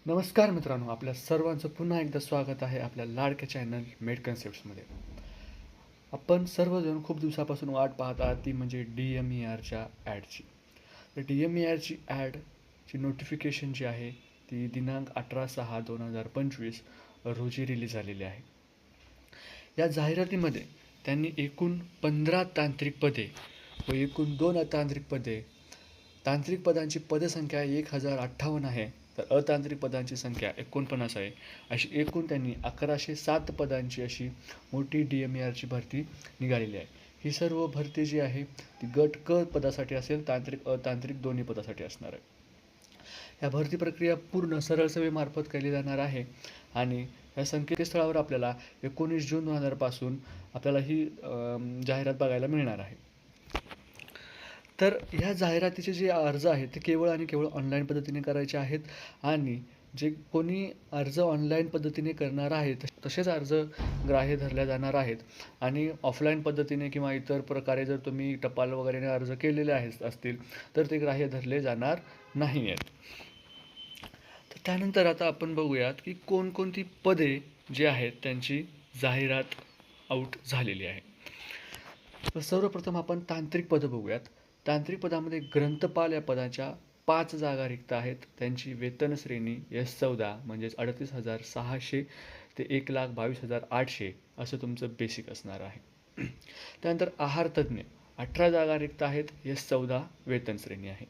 नमस्कार मित्रांनो, आपल्या सर्वांचं पुन्हा एकदा स्वागत आहे आपल्या लाडक्या चॅनल मेड कन्सेप्ट्समध्ये. आपण सर्वजण खूप दिवसापासून वाट पाहत आहात ती म्हणजे DMERच्या ॲडची. तर DMERची ॲडची नोटिफिकेशन जी आहे ती दिनांक 18/6/2025 रोजी रिलीज झालेली आहे. या जाहिरातीमध्ये त्यांनी एकूण 15 तांत्रिक पदे व एकूण 2 अतांत्रिक पदे, तांत्रिक पदांची पदसंख्या 1058 आहे, तर अतांत्रिक पदांची संख्या 49 आहे. अशी एकूण त्यांनी 1107 पदांची अशी मोठी DMERची भरती निघालेली आहे. ही सर्व भरती जी आहे ती गट क पदासाठी असेल, तांत्रिक अतांत्रिक दोन्ही पदासाठी असणार आहे. या भरती प्रक्रिया पूर्ण सरळ सेवेमार्फत केली जाणार आहे आणि या संकेतस्थळावर आपल्याला 19 जून 2000 पासून आपल्याला ही जाहिरात बघायला मिळणार आहे. तर ह्या जाहिरातीचे जे अर्ज आहेत ते केवळ आणि केवळ ऑनलाईन पद्धतीने करायचे आहेत आणि जे कोणी अर्ज ऑनलाईन पद्धतीने करणार आहेत तसेच अर्ज ग्राह्य धरल्या जाणार आहेत आणि ऑफलाईन पद्धतीने किंवा इतर प्रकारे जर तुम्ही टपाल वगैरेने अर्ज केलेले असतील तर ते ग्राह्य धरले जाणार नाही आहेत. तर त्यानंतर आता आपण बघूयात की कोणकोणती पदे जी आहेत त्यांची जाहिरात आऊट झालेली आहे. तर सर्वप्रथम आपण तांत्रिक पदं बघूयात. तांत्रिक पदामध्ये ग्रंथपाल या पदाच्या 5 जागा रिक्त आहेत. त्यांची वेतन श्रेणी S14 म्हणजेच 38,600 ते 1,22,800 असं तुमचं बेसिक असणार आहे. त्यानंतर आहार तज्ज्ञ 18 जागा रिक्त आहेत. S14 वेतन श्रेणी आहे.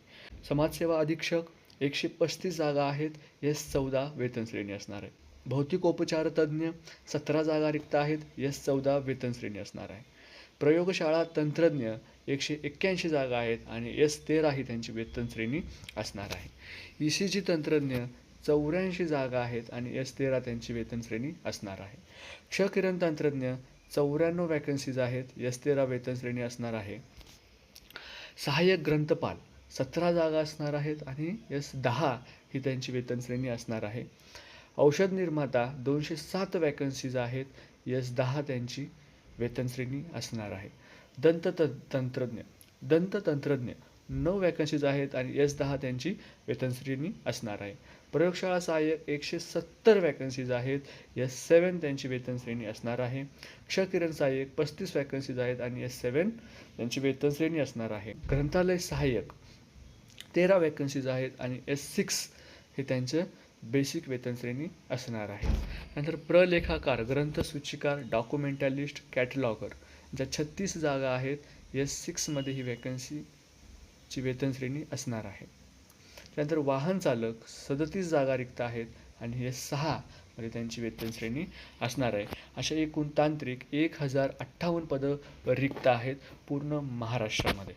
समाजसेवा अधीक्षक 135 जागा आहेत. S14 वेतन श्रेणी असणार आहे. भौतिकोपचार तज्ज्ञ 17 जागा रिक्त आहेत. S14 वेतन श्रेणी असणार आहे. प्रयोगशाळा तंत्रज्ञ 181 जागा आहेत आणि S13 ही त्यांची वेतन श्रेणी असणार आहे. ECG तंत्रज्ञ 84 जागा आहेत आणि S13 त्यांची वेतन श्रेणी असणार आहे. क्षकिरण तंत्रज्ञ 94 वॅकन्सीज आहेत. S13 वेतन श्रेणी असणार आहे. सहाय्यक ग्रंथपाल 17 जागा असणार आहेत आणि S10 ही त्यांची वेतन श्रेणी असणार आहे. औषध निर्माता 207 वॅकन्सीज आहेत. S10 त्यांची वेतन श्रेणी असणार आहे. दंततंत्रज्ञ 9 वॅकन्सीज आहेत आणि S10 त्यांची वेतन श्रेणी असणार आहे. प्रयोगशाळा सहाय्यक 170 वॅकन्सीज आहेत. S7 त्यांची वेतन श्रेणी असणार आहे. क्षकिरण सहाय्यक 35 वॅकन्सीज आहेत आणि S7 त्यांची वेतन श्रेणी असणार आहे. ग्रंथालय सहाय्यक 13 वॅकन्सीज आहेत आणि S6 हे त्यांचं बेसिक वेतन श्रेणी असणार आहे. नंतर प्रलेखाकार, ग्रंथसूचिकार, डॉक्युमेंटलिस्ट, कॅटलॉगर ज्या 36 जागा आहेत. S6 मध्ये ही वॅकन्सीची वेतन श्रेणी असणार आहे. त्यानंतर वाहन चालक 37 जागा रिक्त आहेत आणि S6 मध्ये त्यांची वेतन श्रेणी असणार आहे. अशा एकूण तांत्रिक 1058 पदं रिक्त आहेत पूर्ण महाराष्ट्रामध्ये.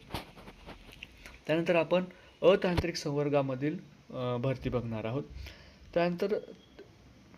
त्यानंतर आपण अतांत्रिक संवर्गामधील भरती बघणार आहोत. त्यानंतर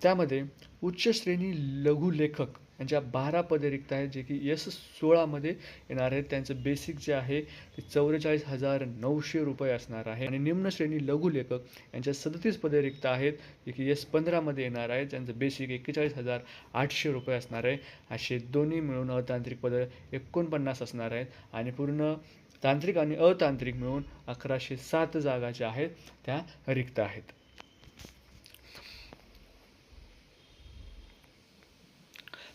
त्यामध्ये उच्च श्रेणी लघुलेखक यांच्या 12 पदे रिक्त आहेत जे की S16 मध्ये येणार आहेत. त्यांचं बेसिक जे आहे ते 44,900 रुपये असणार आहे आणि निम्न श्रेणी लघुलेखक यांच्या 37 पदे रिक्त आहेत जे की S15 मध्ये येणार आहेत. त्यांचं बेसिक 41,800 रुपये असणार आहे. असे दोन्ही मिळून अतांत्रिक पदं 49 असणार आहेत आणि पूर्ण तांत्रिक आणि अतांत्रिक मिळून 1107 जागा ज्या आहेत त्या रिक्त आहेत.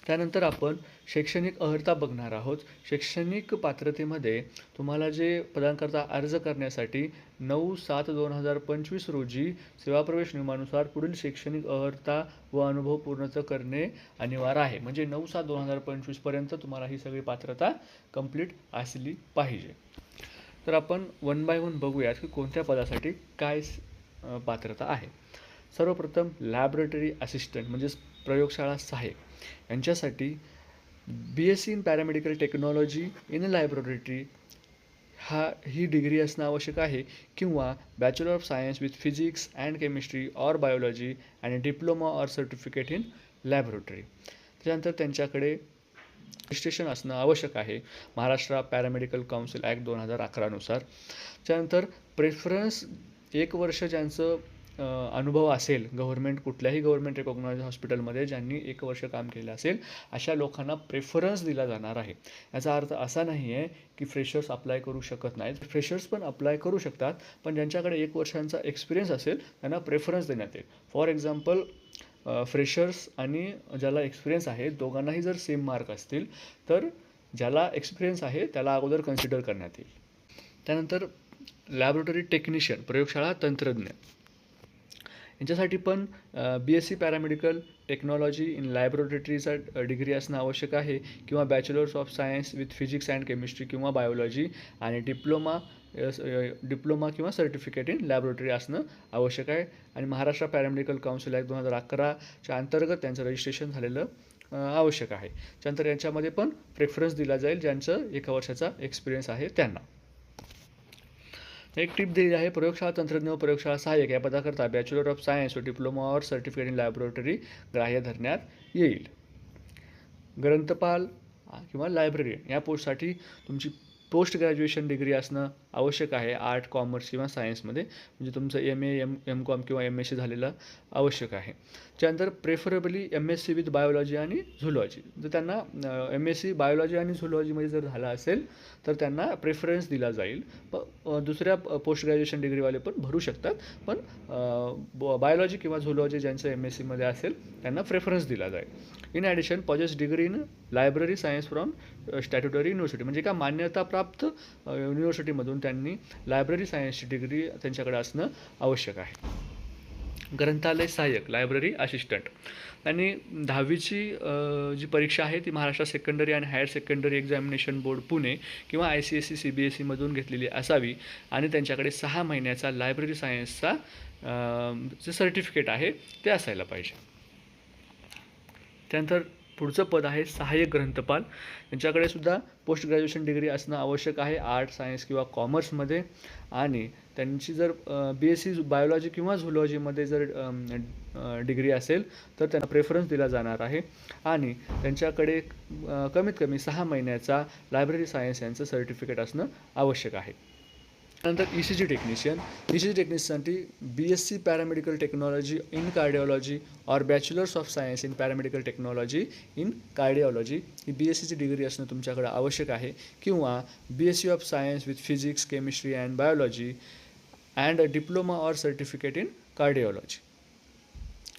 त्यानंतर आपण शैक्षणिक अर्हता बघणार आहोत. शैक्षणिक पात्रतेमध्ये तुम्हाला जे पदांकरता अर्ज करण्यासाठी 9/7/2025 रोजी सेवाप्रवेश नियमानुसार पुढील शैक्षणिक अर्हता व अनुभव पूर्ण करणे अनिवार्य आहे. म्हणजे 9/7/2025 पर्यंत तुम्हाला ही सगळी पात्रता कंप्लीट असली पाहिजे. तर आपण 1 बाय 1 बघूयात की कोणत्या पदासाठी काय पात्रता आहे. सर्वप्रथम लॅबोरेटरी असिस्टंट म्हणजेच प्रयोगशाळा सहाय्यक यांच्यासाठी BSc in paramedical technology in laboratory ही डिग्री असणं आवश्यक आहे किंवा bachelor of science with physics and chemistry or biology आणि diploma or certificate in laboratory. त्यानंतर त्यांच्याकडे रजिस्ट्रेशन असणं आवश्यक आहे महाराष्ट्र पॅरामेडिकल काउन्सिल ॲक्ट 2011 नुसार. त्यानंतर प्रेफरन्स 1 वर्ष ज्यांचं अनुभव असेल कुठल्याही गव्हर्नमेंट रिकॉग्नाइज्ड हॉस्पिटलमध्ये ज्यांनी 1 वर्ष काम केलं असेल, अशा लोकांना प्रेफरन्स दिला जाणार आहे. याचा अर्थ असा नाही आहे की फ्रेशर्स अप्लाय करू शकत नाहीत. फ्रेशर्स पण अप्लाय करू शकतात, पण ज्यांच्याकडे 1 वर्षांचा एक्सपिरियन्स असेल त्यांना प्रेफरन्स देण्यात येईल. फॉर एक्झाम्पल, फ्रेशर्स आणि ज्याला एक्सपिरियन्स आहे दोघांनाही जर सेम मार्क असतील तर ज्याला एक्सपिरियन्स आहे त्याला अगोदर कन्सिडर करण्यात येईल. त्यानंतर लॅबोरेटरी टेक्निशियन, प्रयोगशाळा तंत्रज्ञ, यांच्यासाठी पण BSc पॅरामेडिकल टेक्नॉलॉजी इन लॅबोरेटरीचा डिग्री असणं आवश्यक आहे, किंवा bachelors of science with physics and chemistry किंवा बायोलॉजी, आणि डिप्लोमा किंवा सर्टिफिकेट इन लॅबोरेटरी असणं आवश्यक आहे. आणि महाराष्ट्र पॅरामेडिकल काउन्सिल ॲक्ट 2011च्या अंतर्गत त्यांचं रजिस्ट्रेशन झालेलं आवश्यक आहे. त्यानंतर यांच्यामध्ये पण प्रेफरन्स दिला जाईल ज्यांचं 1 वर्षाचा एक्सपिरियन्स आहे त्यांना. एक टिप दिली आहे, प्रयोगशाळा तंत्रज्ञ व प्रयोगशाळा सहाय्यक या पदाकरता बॅचलर ऑफ सायन्स व diploma or certificate in laboratory ग्राह्य धरण्यात येईल. ग्रंथपाल किंवा लायब्ररीयन या पोस्टसाठी तुमची पोस्ट ग्रॅज्युएशन डिग्री असणं आवश्यक आहे, आर्ट, कॉमर्स किंवा सायन्समध्ये, म्हणजे तुमचं MA, M.Com किंवा MSc झालेलं आवश्यक आहे. त्यानंतर प्रेफरेबली MSc विथ बायोलॉजी आणि झुलॉजी, जर त्यांना MSc बायोलॉजी आणि झुलॉजीमध्ये जर झालं असेल तर त्यांना प्रेफरन्स दिला जाईल. दुसऱ्या पोस्ट ग्रॅज्युएशन डिग्रीवाले पण भरू शकतात, पण बायोलॉजी किंवा झुलॉजी ज्यांचं MScमध्ये असेल त्यांना प्रेफरन्स दिला जाईल. In addition possess degree in library science from statutory university, म्हणजे एका मान्यताप्राप्त युनिव्हर्सिटीमधून त्यांनी लायब्ररी सायन्सची डिग्री त्यांच्याकडे असणं आवश्यक आहे. ग्रंथालय सहाय्यक, लायब्ररी असिस्टंट, त्यांनी 10वीची जी परीक्षा आहे ती महाराष्ट्र सेकंडरी आणि higher secondary examination board Pune किंवा ICSE CBSE मधून घेतलेली असावी, आणि त्यांच्याकडे 6 महिन्याचा लायब्ररी सायन्सचा जे सर्टिफिकेट आहे ते असायला पाहिजे. त्यानंतर पुढचं पद आहे सहाय्यक ग्रंथपाल, त्यांच्याकडे सुद्धा पोस्ट ग्रॅज्युएशन डिग्री असणं आवश्यक आहे, आर्ट, सायन्स किंवा कॉमर्समध्ये, आणि त्यांची जर BSc बायोलॉजी किंवा झुलॉजीमध्ये जर डिग्री असेल तर त्यांना प्रेफरन्स दिला जाणार आहे, आणि त्यांच्याकडे कमीत कमी 6 महिन्याचा लायब्ररी सायन्स यांचं सर्टिफिकेट असणं आवश्यक आहे. त्यानंतर ECG टेक्निशियनसाठी BSc paramedical technology in cardiology or bachelors of science in paramedical technology in cardiology ही BScची डिग्री असणं तुमच्याकडे आवश्यक आहे, किंवा BSc of science with physics, chemistry and biology and diploma or certificate in cardiology,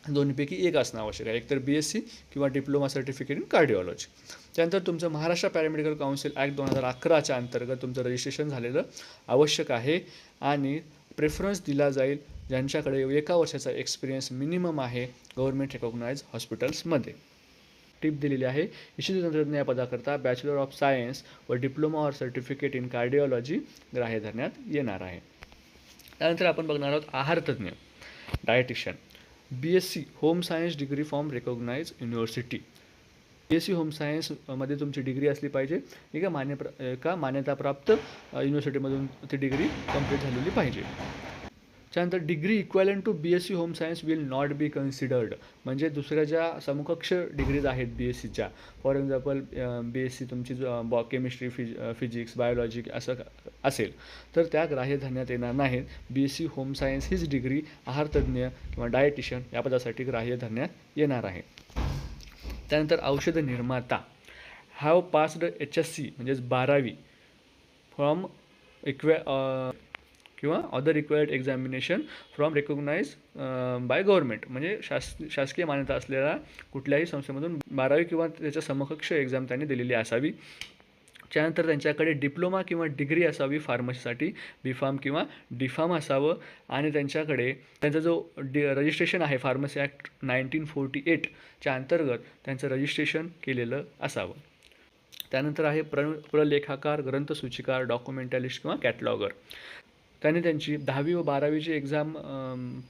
दोन्हीपैकी एक असणं आवश्यक आहे, एकतर BSc किंवा डिप्लोमा सर्टिफिकेट इन कार्डिओलॉजी. त्यानंतर तुमचं महाराष्ट्र पॅरामेडिकल काउन्सिल ॲक्ट 2011च्या अंतर्गत तुमचं रजिस्ट्रेशन झालेलं आवश्यक आहे, आणि प्रेफरन्स दिला जाईल ज्यांच्याकडे 1 वर्षाचा एक्सपिरियन्स मिनिमम आहे गव्हर्नमेंट रिकॉग्नाइज्ड हॉस्पिटल्समध्ये. टिप दिलेली आहे, ECG तंत्रज्ञ या पदाकरता बॅचलर ऑफ सायन्स व diploma or certificate in cardiology ग्राह्य धरण्यात येणार आहे. त्यानंतर आपण बघणार आहोत आहारतज्ञ, dietitian, BSc home science degree from recognised university. BSc home सायन्समध्ये तुमची डिग्री असली पाहिजे, एका मान्यताप्राप्त युनिव्हर्सिटीमधून ती डिग्री कंप्लीट झालेली पाहिजे. त्यानंतर degree equivalent to BSc home science will not be considered, म्हणजे दुसऱ्या ज्या समकक्ष डिग्रीज आहेत BScच्या, फॉर एक्झाम्पल BSc तुमची केमिस्ट्री, फिजिक्स, बायोलॉजी असं असेल तर त्या ग्राह्य धरण्यात येणार नाहीत. BSc होम सायन्स हीच डिग्री आहारतज्ञ किंवा डायटिशियन या पदासाठी ग्राह्य धरण्यात येणार आहे. त्यानंतर औषध निर्माता, हॅव पास्ड HSC म्हणजेच 12वी फ्रॉम किंवा other required examination from recognise by government, म्हणजे शासकीय मान्यता असलेल्या कुठल्याही संस्थेमधून 12वी किंवा त्याच्या समकक्ष एक्झाम त्यांनी दिलेली असावी. त्यानंतर त्यांच्याकडे डिप्लोमा किंवा डिग्री असावी फार्मसीसाठी, B.Pharm किंवा D.Pharm असावं, आणि त्यांच्याकडे त्यांचा जो रजिस्ट्रेशन आहे फार्मसी ॲक्ट 1948च्या अंतर्गत त्यांचं रजिस्ट्रेशन केलेलं असावं. त्यानंतर आहे प्रलेखाकार, ग्रंथसूचिकार, डॉक्युमेंटलिस्ट किंवा कॅटलॉगर, त्यांनी त्यांची 10वी व 12वीची एक्झाम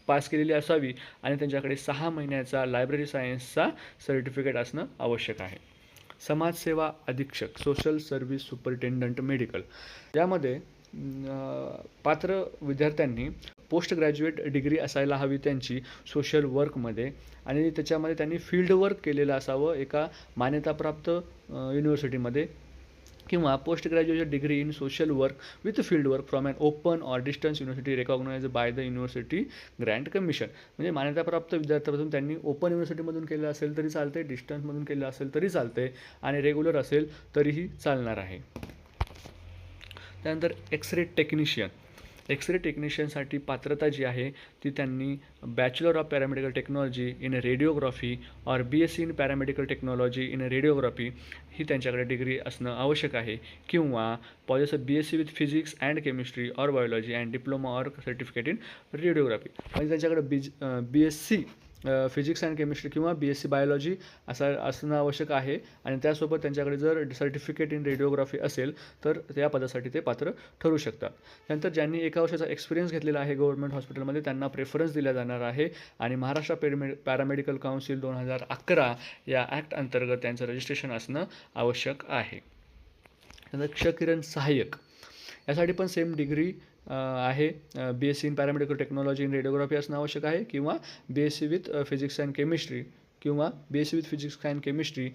पास केलेली असावी, आणि त्यांच्याकडे 6 महिन्याचा लायब्ररी सायन्सचा सर्टिफिकेट असणं आवश्यक आहे. समाजसेवा अधीक्षक, सोशल सर्व्हिस सुपरिटेंडंट मेडिकल, यामध्ये पात्र विद्यार्थ्यांनी पोस्ट ग्रॅज्युएट डिग्री असायला हवी त्यांची सोशल वर्कमध्ये, आणि त्याच्यामध्ये त्यांनी फील्ड वर्क केलेलं असावं एका मान्यताप्राप्त युनिव्हर्सिटीमध्ये, किंवा post graduation degree in social work with field work from an open or distance university recognise by the university grant commission. म्हणजे मान्यताप्राप्त विद्यार्थ्यापासून त्यांनी ओपन युनिव्हर्सिटीमधून केलं असेल तरी चालते, डिस्टन्समधून केलं असेल तरी चालते आणि रेग्युलर असेल तरीही चालणार आहे. त्यानंतर एक्सरे टेक्निशियन. एक्सरे टेक्निशियनसाठी पात्रता जी आहे ती त्यांनी bachelor of paramedical technology in radiography और BSc in paramedical technology in radiography ही त्यांच्याकडे डिग्री असणं आवश्यक आहे, किंवा पॉजेस BSc with physics and chemistry और बायोलॉजी अँड डिप्लोमा और सर्टिफिकेट इन रेडिओग्राफी. म्हणजे त्यांच्याकडे BSc फिजिक्स अँड केमिस्ट्री किंवा BSc बायोलॉजी असणं आवश्यक आहे आणि त्यासोबत त्यांच्याकडे जर सर्टिफिकेट इन रेडिओग्राफी असेल तर त्या पदासाठी ते पात्र ठरू शकतात. त्यानंतर ज्यांनी 1 वर्षाचा एक्सपिरियन्स घेतलेला आहे गव्हर्नमेंट हॉस्पिटलमध्ये त्यांना प्रेफरन्स दिला जाणार आहे आणि महाराष्ट्र पॅरामेडिकल काउन्सिल 2011 या ॲक्ट अंतर्गत त्यांचं रजिस्ट्रेशन असणं आवश्यक आहे. त्यानंतर क्षकिरण सहाय्यक यासाठी पण सेम डिग्री आहे. BSc in paramedical technology in radiography असणं आवश्यक आहे, किंवा BSc with physics and chemistry किंवा BSc with physics and chemistry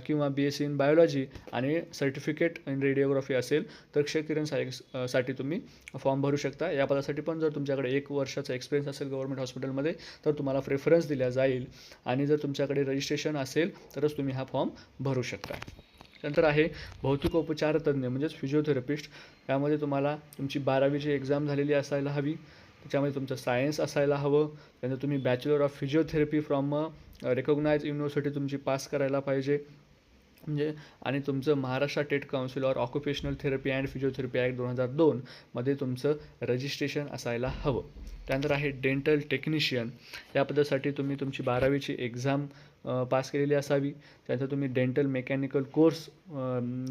किंवा BSc इन बायोलॉजी आणि सर्टिफिकेट इन रेडिओग्राफी असेल तर क्षकिरण सहाय्यकसाठी तुम्ही फॉर्म भरू शकता. या पदासाठी पण जर तुमच्याकडे 1 वर्षाचा एक्सपिरियन्स असेल गव्हर्नमेंट हॉस्पिटलमध्ये तर तुम्हाला प्रेफरन्स दिला जाईल आणि जर तुमच्याकडे रजिस्ट्रेशन असेल तरच तुम्ही हा फॉर्म भरू शकता. त्यानंतर आहे भौतिकोपचार तज्ज्ञ म्हणजेच फिजिओथेरपिस्ट. यामध्ये तुम्हाला तुमची 12वीची एक्झाम झालेली असायला हवी, त्याच्यामध्ये तुमचं सायन्स असायला हवं. त्यानंतर तुम्ही bachelor of physiotherapy from recognise university तुमची पास करायला पाहिजे म्हणजे, आणि तुमचं Maharashtra state council or occupational therapy and physiotherapy act 2002 मध्ये तुमचं रजिस्ट्रेशन असायला हवं. त्यानंतर आहे डेंटल टेक्निशियन. या पदासाठी तुम्ही तुमची 12वीची एक्झाम पास केलेली असावी. त्यानंतर तुम्ही डेंटल मेकॅनिकल कोर्स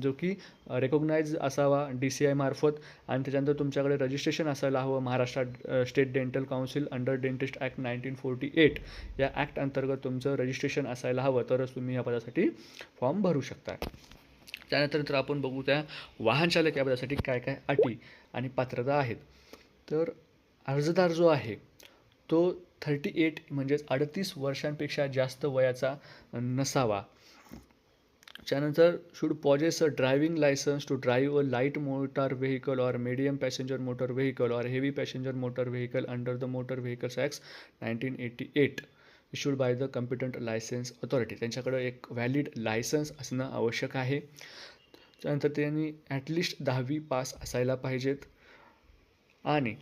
जो की रेकॉग्नाइज असावा DCI मार्फत, आणि त्याच्यानंतर तुमच्याकडे रजिस्ट्रेशन असायला हवं Maharashtra state dental council under dentist act 1948 या ॲक्ट अंतर्गत तुमचं रजिस्ट्रेशन असायला हवं, तरच तुम्ही या पदासाठी फॉर्म भरू शकता. त्यानंतर तर आपण बघू त्या वाहन चालक या पदासाठी काय काय अटी आणि पात्रता आहेत. तर अर्जदार जो आहे तो 38 म्हणजेच 38 वर्षांपेक्षा जास्त वयाचा नसावा. त्यानंतर should possess a driving licence to drive a light motor vehicle or medium passenger motor vehicle or heavy passenger motor vehicle under the motor vehicles act 1988 issued by the competent licence authority. त्यांच्याकडं एक valid licence असणं आवश्यक आहे. त्यानंतर त्यांनी at least 10वी pass असायला पाहिजेत आणि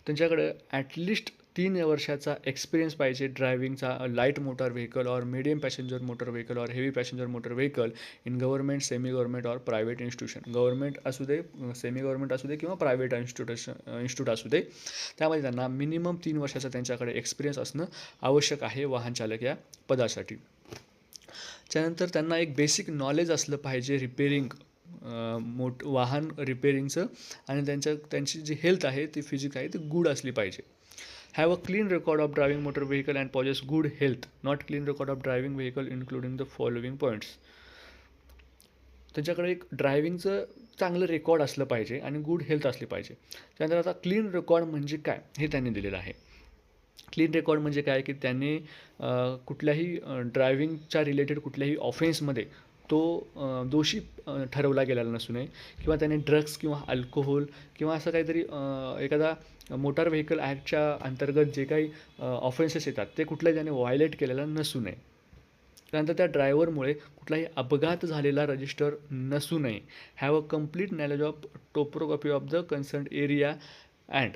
त्यांच्याकडे ॲटलिस्ट 3 वर्षाचा एक्सपिरियन्स पाहिजे ड्रायव्हिंगचा light motor vehicle or medium passenger motor vehicle or heavy passenger motor vehicle in government, semi government or private institution. Government असू दे, सेमी गव्हर्नमेंट असू दे किंवा प्रायव्हेट इन्स्टिट्यूट असू दे, त्यामध्ये त्यांना मिनिमम 3 वर्षाचा त्यांच्याकडे एक्सपिरियन्स असणं आवश्यक आहे वाहन चालक या पदासाठी. त्यानंतर त्यांना एक बेसिक नॉलेज असलं पाहिजे रिपेरिंग वाहन रिपेरिंगचं, आणि त्यांची जी हेल्थ आहे ती फिजिक आहे ती गुड असली पाहिजे. Have a clean record of driving motor vehicle and possess good health, not clean record of driving vehicle including the following points. त्यांच्याकडे एक ड्रायव्हिंगचं चांगलं रेकॉर्ड असलं पाहिजे आणि गुड हेल्थ असली पाहिजे. त्यानंतर आता क्लीन रेकॉर्ड म्हणजे काय हे त्यांनी दिलेलं आहे. क्लीन रेकॉर्ड म्हणजे काय की त्यांनी कुठल्याही ड्रायव्हिंगच्या रिलेटेड कुठल्याही ऑफेन्समध्ये तो दोषी ठरवला गेलेला नसू नये, किंवा त्याने ड्रग्स किंवा अल्कोहोल किंवा असं काहीतरी एखादा मोटार व्हेकल ॲक्टच्या अंतर्गत जे काही ऑफेन्सेस येतात ते कुठल्याही त्याने व्हायलेट केलेला नसू नये. त्यानंतर त्या ड्रायव्हरमुळे कुठलाही अपघात झालेला रजिस्टर नसू नये. Have a complete knowledge of topography of the concern area and,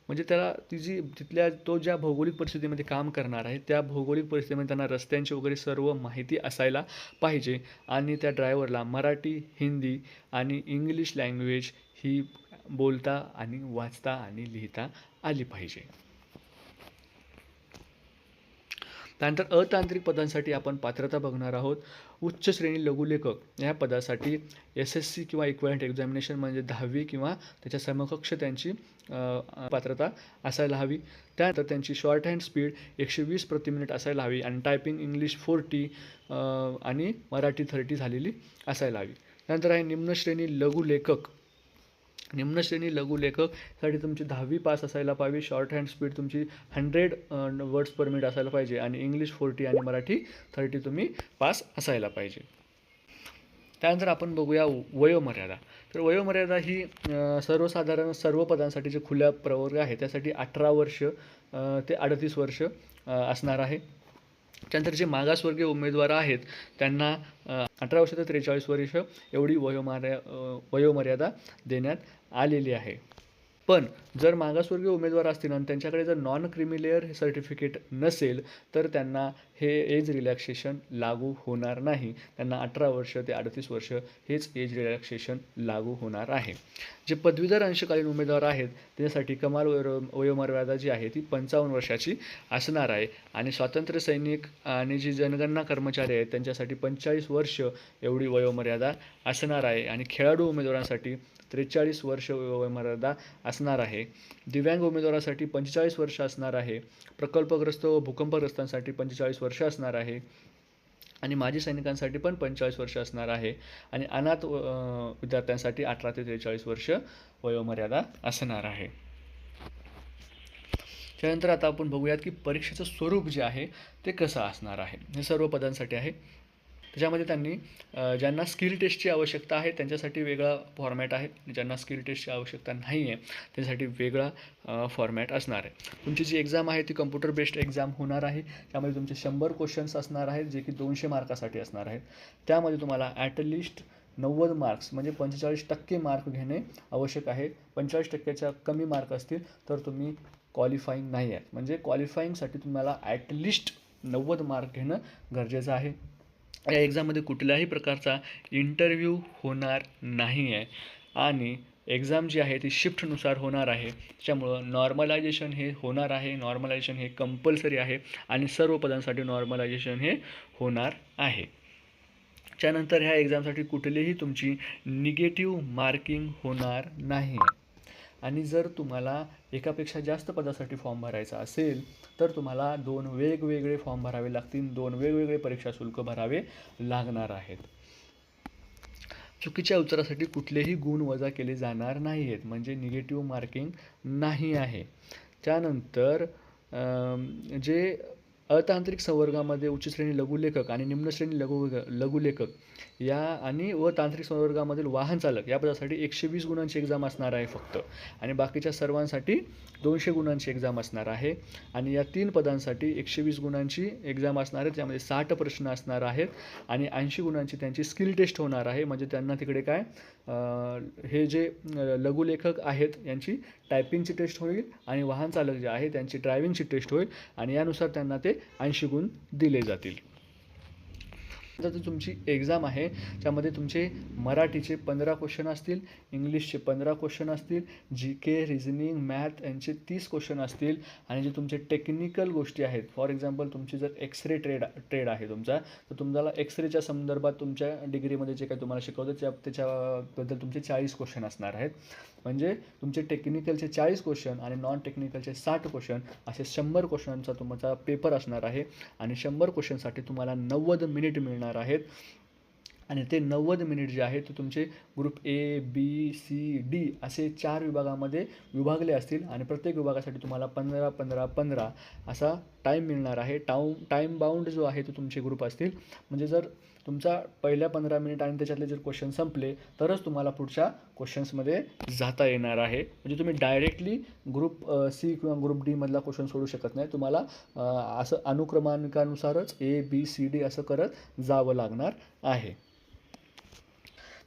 म्हणजे त्याला तिथल्या तो ज्या भौगोलिक परिस्थितीमध्ये काम करणार आहे त्या भौगोलिक परिस्थितीमध्ये त्यांना रस्त्यांची वगैरे सर्व माहिती असायला पाहिजे, आणि त्या ड्रायव्हरला मराठी, हिंदी आणि इंग्लिश लँग्वेज ही बोलता आणि वाचता आणि लिहिता आली पाहिजे. त्यानंतर अतांत्रिक पदांसाठी आपण पात्रता बघणार आहोत. उच्च श्रेणी लघुलेखक ह्या पदासाठी SSC किंवा इक्वॅलंट एक्झामिनेशन म्हणजे 10वी किंवा त्याच्या समकक्ष त्यांची पात्रता असायला हवी. त्यानंतर त्यांची शॉर्ट हँड स्पीड 120 प्रति मिनिट असायला हवी आणि टायपिंग इंग्लिश 40 आणि मराठी 30 झालेली असायला हवी. त्यानंतर आहे निम्न श्रेणी लघुलेखक. निम्न श्रेणी लघुलेखकसाठी तुमची 10वी पास असायला पाहिजे. शॉर्ट हँड स्पीड तुमची 100 वर्ड्स पर मिनिट असायला पाहिजे आणि इंग्लिश 40 आणि मराठी 30 तुम्ही पास असायला पाहिजे. त्यानंतर आपण बघूया वयोमर्यादा. तर वयोमर्यादा ही सर्वसाधारण सर्व पदांसाठी जे खुल्या प्रवर्ग आहे त्यासाठी 18 वर्ष ते 38 वर्ष असणार आहे. त्यानंतर जे मागासवर्गीय उमेदवार आहेत त्यांना 18 वर्ष ते 43 वर्ष एवढी वयोमर्यादा देण्यात आलेली आहे. पण जर मागासवर्गीय उमेदवार असतील आणि त्यांच्याकडे जर नॉन क्रिमिलेअर सर्टिफिकेट नसेल तर त्यांना हे एज रिलॅक्सेशन लागू होणार नाही. त्यांना 18 वर्ष ते 38 वर्ष हेच एज रिलॅक्सेशन लागू होणार आहे. जे पदवीधर अंशकालीन उमेदवार आहेत त्यासाठी कमाल वयोमर्यादा जी आहे ती 55 वर्षाची असणार आहे आणि स्वातंत्र्य सैनिक आणि जी जनगणना कर्मचारी आहेत त्यांच्यासाठी 45 वर्ष एवढी वयोमर्यादा असणार आहे आणि खेळाडू उमेदवारांसाठी 43 वर्ष वयोमर्यादा असणार आहे. दिव्यांग उमेदवारासाठी 45 वर्ष असणार आहे. प्रकल्पग्रस्त व भूकंपग्रस्तांसाठी 45 वर्ष असणार आहे आणि माजी सैनिकांसाठी पण 45 वर्ष असणार आहे आणि अनाथ विद्यार्थ्यांसाठी 18 ते 43 वर्ष वयोमर्यादा असणार आहे. त्यानंतर आता आपण बघूयात की परीक्षेचं स्वरूप जे आहे ते कसं असणार आहे. हे सर्व पदांसाठी आहे. त्याच्यामध्ये त्यांनी ज्यांना स्किल टेस्टची आवश्यकता आहे त्यांच्यासाठी वेगळा फॉर्मॅट आहे. ज्यांना स्किल टेस्टची आवश्यकता नाही आहे त्यासाठी वेगळा फॉर्मॅट असणार आहे. तुमची जी एक्झाम आहे ती कम्प्युटर बेस्ड एक्झाम होणार आहे. त्यामध्ये तुमचे 100 क्वेश्चन्स असणार आहेत जे की 200 मार्कासाठी असणार आहेत. त्यामध्ये तुम्हाला ॲटलिस्ट 90 मार्क्स म्हणजे 45% मार्क घेणे आवश्यक आहे. 45%च्या कमी मार्क असतील तर तुम्ही क्वालिफाईंग नाही आहेत. म्हणजे क्वालिफाईंगसाठी तुम्हाला ॲटलिस्ट 90 मार्क घेणं गरजेचं आहे. या एक्झाममध्ये कुठल्याही प्रकारचा इंटरव्ह्यू होणार नाही आहे आणि एक्झाम जी आहे ती शिफ्टनुसार होणार आहे. त्याच्यामुळं नॉर्मलायझेशन हे होणार आहे. नॉर्मलायझेशन हे कंपल्सरी आहे आणि सर्व पदांसाठी नॉर्मलायझेशन हे होणार आहे. त्यानंतर ह्या एक्झामसाठी कुठलीही तुमची निगेटिव्ह मार्किंग होणार नाही आणि जर तुम्हाला एकापेक्षा जास्त पदासाठी फॉर्म भरायचा असेल तर तुम्हाला 2 वेगवेगळे फॉर्म भरावे लागतील. 2 वेगवेगळे परीक्षा शुल्क भरावे लागणार आहेत. चुकीच्या उत्तरासाठी कुठलेही गुण वजा केले जाणार नाही आहेत म्हणजे निगेटिव्ह मार्किंग नाही आहे. त्यानंतर जे अतांत्रिक संवर्गामध्ये उच्च श्रेणी लघुलेखक आणि निम्न श्रेणी लघुलेखक या आणि व तांत्रिक संवर्गामधील वाहन चालक या पदासाठी 120 गुणांची एक्झाम असणार आहे फक्त आणि बाकीच्या सर्वांसाठी 200 गुणांची एक्झाम असणार आहे आणि या 3 पदांसाठी 120 गुणांची एक्झाम असणार आहे. त्यामध्ये 60 प्रश्न असणार आहेत आणि 80 गुणांची त्यांची स्किल टेस्ट होणार आहे. म्हणजे त्यांना तिकडे काय हे जे लघुलेखक आहेत यांची टायपिंगची टेस्ट होईल आणि वाहन चालक जे आहे त्यांची ड्रायव्हिंगची टेस्ट होईल आणि यानुसार त्यांना ते 80 गुण दिले जातील. तर तुमची एक्झाम आहे त्यामध्ये तुमचे मराठीचे 15 क्वेश्चन असतील, इंग्लिशचे 15 क्वेश्चन असतील, जी के, रिझनिंग, मॅथ यांचे 30 क्वेश्चन असतील आणि जे तुमचे टेक्निकल गोष्टी आहेत. फॉर एक्झाम्पल तुमची जर एक्सरे ट्रेड आहे तुमचा तर तुम्हाला एक्सरेच्या संदर्भात तुमच्या डिग्रीमध्ये जे काही तुम्हाला शिकवतं त्याच्याबद्दल तुमचे 40 क्वेश्चन असणार आहेत. म्हणजे तुमचे टेक्निकलचे 40 क्वेश्चन आणि नॉन टेक्निकलचे 60 क्वेश्चन असे 100 क्वेश्चनचा तुमचा पेपर असणार आहे आणि 100 क्वेश्चनसाठी तुम्हाला 90 मिनिट मिळणार आहेत आणि ते 90 मिनिट जे आहे ते तुमचे group A, B, C, D असे 4 विभागामध्ये विभागले असतील आणि प्रत्येक विभागासाठी तुम्हाला 15-15-15 असा टाईम मिळणार आहे. टाईम बाउंड जो आहे तो तुमचे ग्रुप असतील. म्हणजे जर तुमचा पहिल्या 15 मिनिट आणि त्याच्यातले जर क्वेश्चन संपले तरच तुम्हाला पुढच्या क्वेश्चन्समध्ये जाता येणार आहे. म्हणजे तुम्ही डायरेक्टली ग्रुप सी किंवा ग्रुप डी मधला क्वेश्चन सोडू शकत नाही. तुम्हाला असं अनुक्रमांकानुसारच ए, बी, सी, डी असं करत जावं लागणार आहे.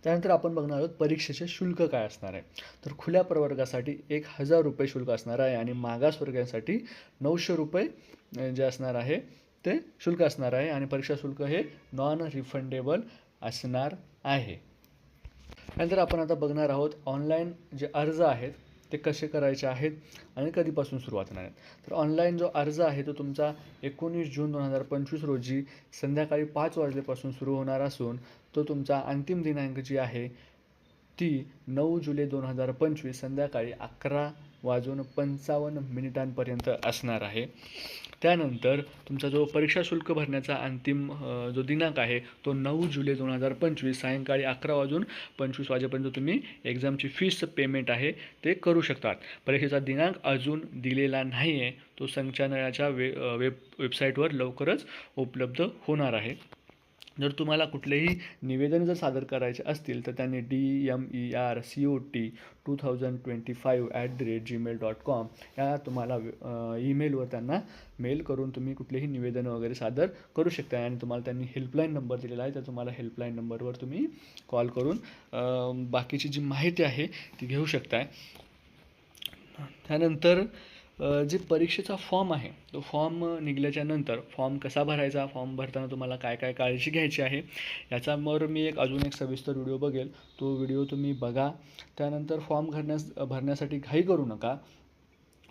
त्यानंतर आपण बघणार आहोत परीक्षेचे शुल्क काय असणार आहे. तर खुल्या प्रवर्गासाठी 1000 रुपये शुल्क असणार आहे आणि मागासवर्गीयांसाठी 900 रुपये जे असणार आहे ते शुल्क असणार आहे आणि परीक्षा शुल्क हे नॉन रिफंडेबल असणार आहे. त्यानंतर आपण आता बघणार आहोत ऑनलाईन जे अर्ज आहेत ते कसे करायचे आहेत आणि कधीपासून सुरुवात होणार आहेत. तर ऑनलाईन जो अर्ज आहे तो तुमचा 19 जून 2025 रोजी संध्याकाळी 5 वाजल्यापासून सुरू होणार असून तो तुमचा अंतिम दिनांक जी आहे ती 9 जुलै 2025 संध्याकाळी 11:55 असणार आहे. त्यानंतर तुमचा जो परीक्षा शुल्क भरण्याचा अंतिम जो दिनांक आहे तो 9 जुलै 2025 सायंकाळी 11:25 वाजेपर्यंत तुम्ही एक्झामची फीस पेमेंट आहे ते करू शकतात. परीक्षेचा दिनांक अजून दिलेला नाही आहे. तो संचालनाच्या वेबसाईटवर लवकरच उपलब्ध होणार आहे. जर तुम्हाला कुठलेही निवेदन जर सादर करायचे असतील तर त्यांनी DMERCOT2025@gmail.com या तुम्हाला ईमेलवर त्यांना मेल करून तुम्ही कुठलेही निवेदन वगैरे सादर करू शकता. आणि तुम्हाला त्यांनी हेल्पलाईन नंबर दिलेला आहे, तर तुम्हाला हेल्पलाईन नंबरवर तुम्ही कॉल करून बाकीची जी माहिती आहे ती घेऊ शकताय. त्यानंतर जे परीक्षेचा फॉर्म आहे तो फॉर्म निघाल्याच्या नंतर फॉर्म कसा भरायचा, फॉर्म भरताना तुम्हाला काय काय काळजी घ्यायची आहे याच्यावर मी अजून एक सविस्तर व्हिडिओ बघेल, तो व्हिडिओ तुम्ही बघा. त्यानंतर फॉर्म भरण्यासाठी घाई करू नका.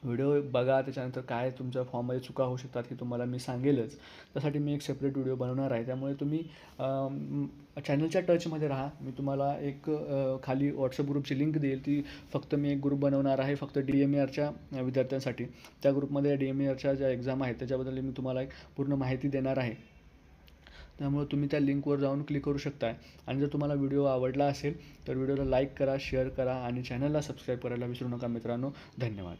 व्हिडिओ बघा, त्याच्यानंतर काय तुमच्या फॉर्ममध्ये चुका होऊ शकतात हे तुम्हाला मी सांगेलच. त्यासाठी मी एक सेपरेट व्हिडिओ बनवणार आहे. त्यामुळे तुम्ही चॅनलच्या टचमध्ये राहा. मी तुम्हाला एक खाली व्हॉट्सअप ग्रुपची लिंक देईल, ती फक्त मी एक ग्रुप बनवणार आहे फक्त DMERच्या विद्यार्थ्यांसाठी. त्या ग्रुपमध्ये DMERच्या ज्या एक्झाम आहेत त्याच्याबद्दल मी तुम्हाला एक पूर्ण माहिती देणार आहे. त्यामुळे तुम्ही त्या लिंकवर जाऊन क्लिक करू शकता. आणि जर तुम्हाला व्हिडिओ आवडला असेल तर व्हिडिओला लाईक करा, शेअर करा आणि चॅनलला सबस्क्राईब करायला विसरू नका मित्रांनो. धन्यवाद.